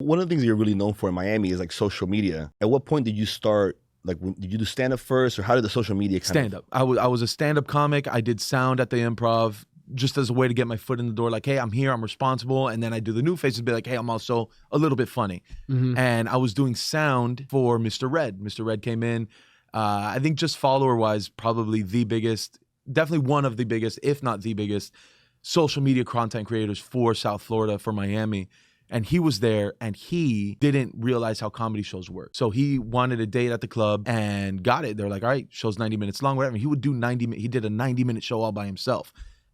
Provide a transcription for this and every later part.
one of the things that you're really known for in Miami is like social media. At what point did you start? Like, did you do stand up first, or how did the social media stand up? I was a stand up comic. I did sound at the Improv just as a way to get my foot in the door. Like, hey, I'm here, I'm responsible, and then I do the new faces, be like, hey, I'm also a little bit funny. And I was doing sound for Mr. Red. Mr. Red came in. I think just follower wise, probably the biggest, definitely one of the biggest, if not the biggest, social media content creators for South Florida, for Miami. And he was there, and he didn't realize how comedy shows work. So he wanted a date at the club and got it. They're like, all right, show's 90 minutes long, whatever. He would do he did a 90-minute show all by himself.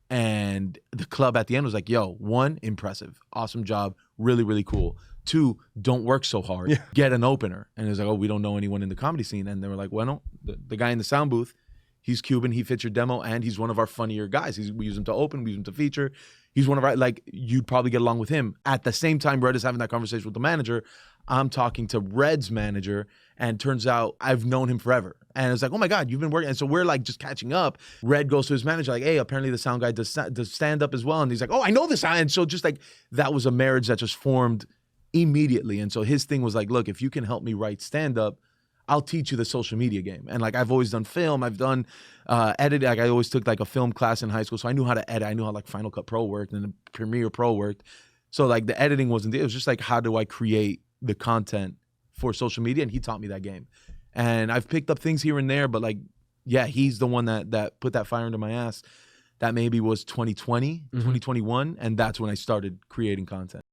And the club at the end was like, yo, 1, impressive, awesome job, really, really cool. 2, don't work so hard, get an opener. And it was like, oh, we don't know anyone in the comedy scene. And they were like, well, no, the guy in the sound booth, he's Cuban, he fits your demo, and he's one of our funnier guys. We use him to open, we use him to feature. He's one of our, like, you'd probably get along with him. At the same time, Red is having that conversation with the manager, I'm talking to Red's manager, and turns out I've known him forever. And it's like, oh my God, you've been working. And so we're like just catching up. Red goes to his manager like, hey, apparently the sound guy does stand up as well. And he's like, oh, I know this. And so just like, that was a marriage that just formed immediately. And so his thing was like, look, if you can help me write stand up, I'll teach you the social media game. And like, I've always done film, I've done editing. Like, I always took like a film class in high school. So I knew how to edit. I knew how like Final Cut Pro worked and Premiere Pro worked. So like the editing wasn't, it was just like, how do I create the content for social media? And he taught me that game. And I've picked up things here and there, but like, yeah, he's the one that put that fire under my ass. That maybe was 2020, 2021. And that's when I started creating content.